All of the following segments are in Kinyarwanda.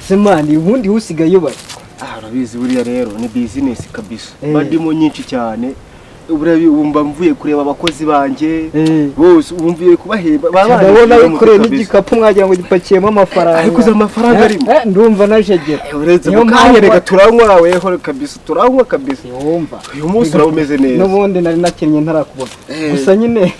semani ubundi usigaye bari urabizi buriya rero ni business kabisa bandimo nyinshi cyane ubumva mvuye kureba abakozi banje bose ubumviye kubahemba babona bikoreye n'igikapu mwagira ngo gipakiyemo amafaranga ariko za amafaranga arimo ndumva najegera uretse mukanyereka turanywa weho kabisa turanywa kabisa yumva uyu munsi urabumeze neza n'ubundi nari nakennye ntarakubona gusa nyine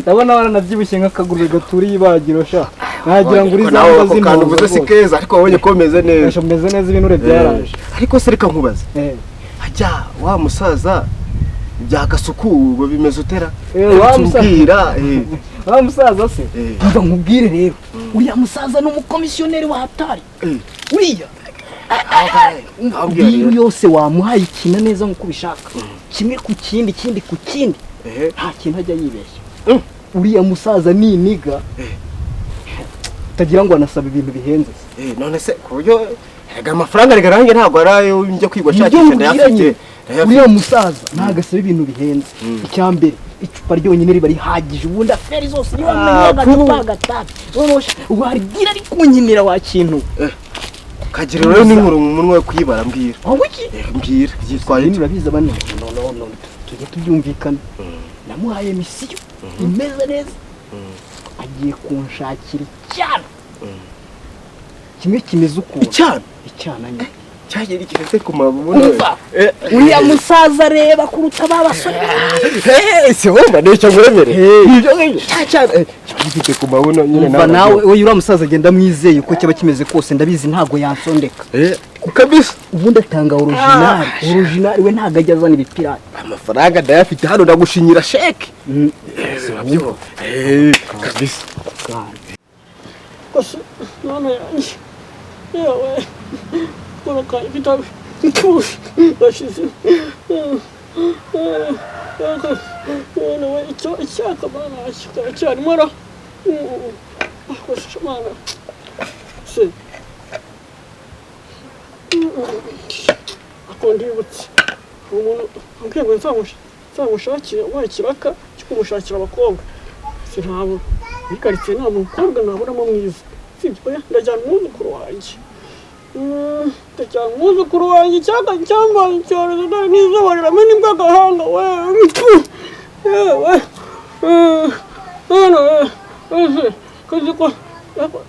ndabona baranabyibushye nk'akaguriro gaturiye ibagiro sha nagira ngo uri zamba zino kandi uvuze si keza ariko wabonye ko meze neza meze neza ibinure byaraje ariko se reka nkubaze hajya wa musaza bya kasuku ngo bimeze utera wa musaza se mva nkubwire rero uriya musaza n'umukomisiyoneri wa hatari uriya iyo yose wamuhaye ikina neza nk'uko ubishaka kimwe ku kindi kindi ku kindi nta kintu ajya yibeshya uriya musaza ni iniga utagira ngo anasaba ibintu bihenze none se ku buryo amafaranga rigarange ntabwo arayo njya kwigwa shakisha ndayafite uriya musaza ntago asaba ibintu bihenze icyambere icupa ryonyine riba rihagije ubundi aferi zose niba menyaga n'agatatsi warigira ari kunkinira wa kintu kagira rero n'inkuru mu munwa wo kwibara mbwira mbwira yitwaye urabiza bane no tujye tubyumvikana namuhaye misiyo imeze neza agiye kunshakira cyane kimwe kimeze ukuntu icyana nyine cyagera ikirete ku mabuno uriya musaza reba kuruta babasore se wumva n'icyo nguremere ibyo ngibyo cyane kifite ku mabuno nyine nawe we uriya musaza agenda mwizeye uko cyaba kimeze kose ndabizi ntago yansondeka kabisa ubundi atanga original we ntago ajya azana ibipirate amafaranga ndayafite hano ndagushinyira sheke sibabyo kabisa kose none yewe Colocar vitamin bashize não é icyaka bana cyane mara mana se akondibutse umuntu ambwiye nzamushakire wakiraka cy'umushakira abakobwa sinabo bikaritsiye nta mukobwa naburamo mwiza sibyo ndajyana umwuzukuru wanjye ndajyana umwuzukuru wanjye icyaka cyambaye icyorezo dore n'izuba riramena imbw'agahanga yewe none kazi ko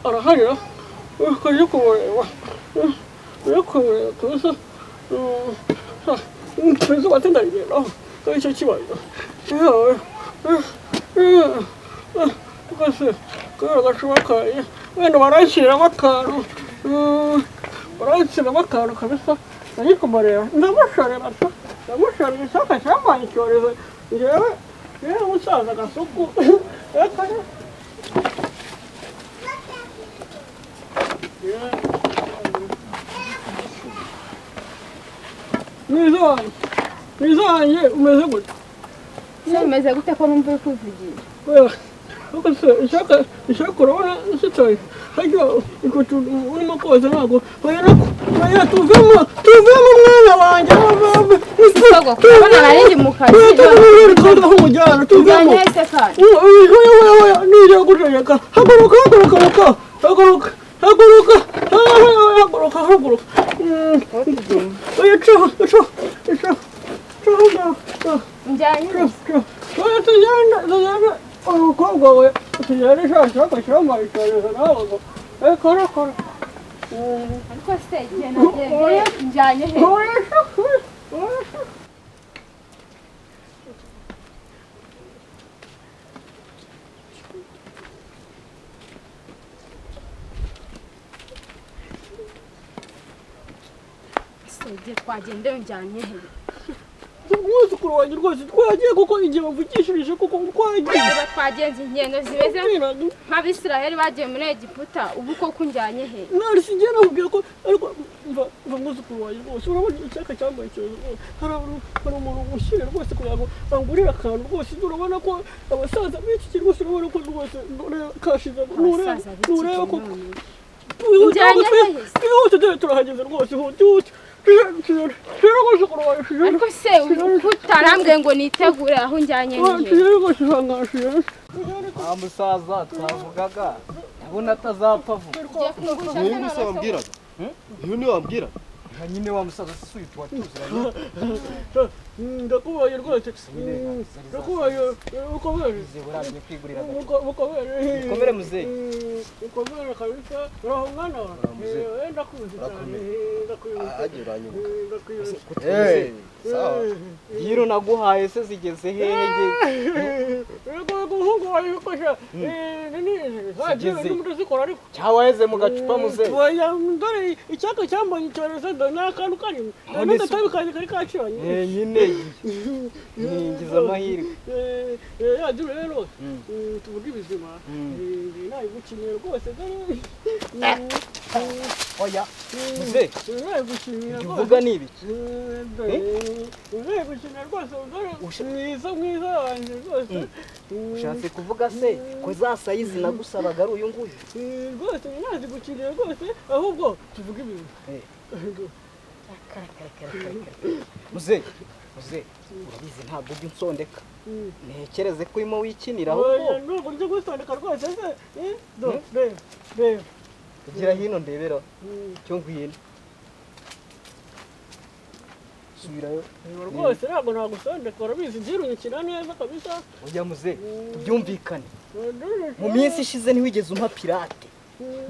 araharira kazi kumureba kabisa izuba tendarigeraho kari icyo kibazo kose kubera gashobokaye wenda baranshyiramo akantu kabisa nari kumureba ndamushorera icyaka cyambaye icyorezo njyewe umusaza kasuku Nizanye umeze gute? Umeze gute ko numva kuvugira? Ishaka urabona sitaye hajya ikutu urimo koza ntago baya tuvemo mwana wanjye Isogo kubona narindi mu kazi twaza humujyana tuvemo nije gutegeka haguruka oya cho njyanye oya tujyana umukobwa we tujyane shaka cyambaye icyorezo nawe kora ariko se genda njyanye he twagende njyanye he umwuzukuru wanjye rwose twagiye kuko igihe bavugishirije kuko twagiye twagenze ingendo zimeze nk'abisiraheli bagiye muri Egiputa ubu koko njyanye he nari singiye nakubwira ko ariko mva umwuzukuru wanjye rwose urabona icyaka cyambaye icyorezo hari umuntu ushyira rwose kugira ngo bangurire akantu rwose urabona ko abasaza b'iki rwose urabona ko rwose kashize nureba koko twihute turahageze rwose hute ariko se utarambwiye ngo nitegure aho njyanye musaza twavugaga ubona atazapfa vuba. ugiye kumugurisha Uyu ni se wambwiraga? Uyu ni wambwiraga? nyine wa musaza si uyu tuwatuziranye. ndakubaye rwose ndakubaye ukomere Urabye kwigurira ukomere ukomere muzehe. ukomere kabisa uraho mwana wawe ndakuzi cyane Agiye uranyibuka. ndakwibuka Sawa. Hiro naguhaye se zigeze hehe? Ego umuhungu wawe bikosha hagiye n'umudo zikora ariko Cyawaheze mu gacupa muzehe. oya ndore icyaka cyambonye icyorezo ndo n'akantu karimo n'agatabi kanjye kari kacanye Nyine ngize amahirwe. yagiye rero tuvuge ibizima nayigukinye rwose Oya muzehe nayigukinye uvuga ni ibiki? nayigukinye rwose mwiza wanjye rwose Ushatse kuvuga se ko za sayizi nagusabaga ari uyu nguyu? rwose nazigukinye rwose ahubwo tuvuge ibintu muzehe urabizi ntabwo ujya unsondeka. Ntekereze ko urimo wikinira ahubwo nubwo ujya gusondeka rwose se reba ugira hino ndebera cyo ngwino subirayo rwose ntabwo nagusondeka urabizi ngirunyikira neza kabisa. oya muzehe byumvikane mu minsi ishize ntiwigeze umpa pirate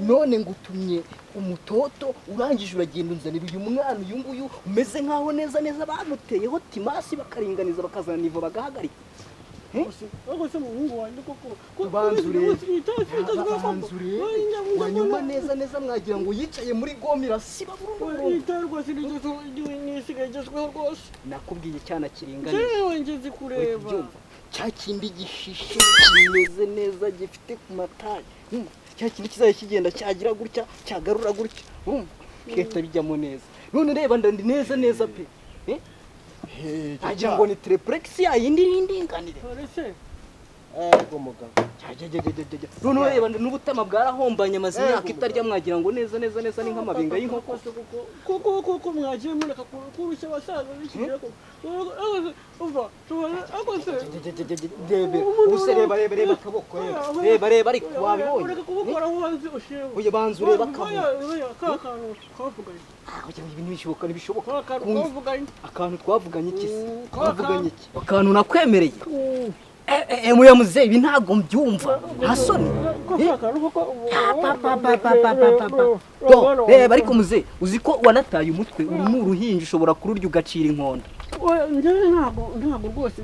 none ngutumye umutoto urangije uragenda unzanira uyu mwana uyu nguyu umeze nkaho neza bamuteyeho timasi bakaringaniza bakazana nivo bagahagarika. Ako se muhungu wanjye koko Banzure wanyuma neza mwagira ngo yicaye muri gomira siba burundu. Itarwa sinigezo nisigagezweho rwose. Nakubwiye cyana kiringaniza. Jewe ngeze kureba. Cya kindi gishishe kimeze neza gifite ku matayi. Cya kindi kizaye kigenda cyagira gutya cyagarura gutya. Keta bijyamo neza. None reba ndandi neza pe. Agira ngo ni triplex ya yindi nganire. Ego mugabo. None reba n'ubutama bwarahombanye amazi imyaka itarya mwagira ngo neza ni nk'amabinga y'inkoko. Kuko mwagiye mureka kurushya abasaza bikiriye ko. Uva tubona akose. Use reba akaboko reba ariko wabibonye. Ureka kubukora hanze ushiwe. Uye banzu reba akaboko. Oya kakano kavuganye. Ibintu ntibishoboka. Akantu twavuganye iki se? Twavuganye iki? Akantu nakwemereye. Muya muzehe ibi ntago mbyumva. Hasoni. Reba ariko muzehe uzi ko wanataye umutwe uri mu ruhinja ushobora kururya ugacira inkonda. Njyewe ntabwo rwose.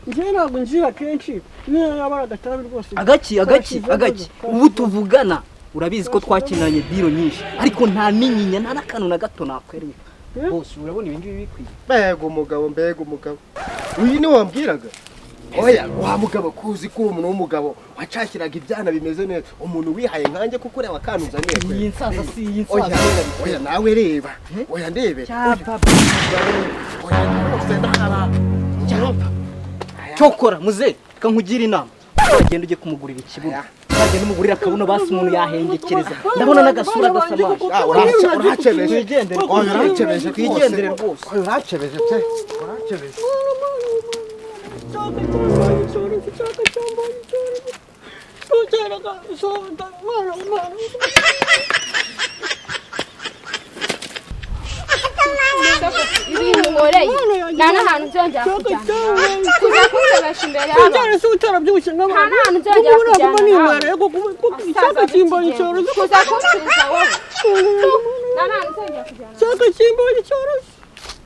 Njyewe ntabwo nzira kenshi. Niyo yabara agatabi rwose. Agaki. Ubu tuvugana. Urabizi ko twakinanye diro nyinshi ariko nta ninyinya nta nakanu na gato nakwereka. Bose urabona ibindi bikwiye. Mbega umugabo. Uyu ni wambwiraga? Oya wa mugabo kuzi ko umuntu w'umugabo wacakiraga ibyana bimeze neza umuntu wihaye nkanjye kuko ureba kanuzaniye kwe. Iyi nsaza si iyi nsaza. Oya nawe reba. Oya ndebe. Cyokora muzehe kankugira inama. Agenda uje kumugurira ikibuno. Bagenda umugurira akabuno basi umuntu yahengekereza. Ndabona n'agasura gasamaje. Uracebeje. Twigendere rwose. Uracebeje pe. Uracebeje. ibintu nkoreye nta n'ahantu nzongera kujyana kuza kunsebesha imbere y'abantu nta n'ahantu nzongera kujyana kuza kunsubiza wowe nta n'ahantu nzongera kujyana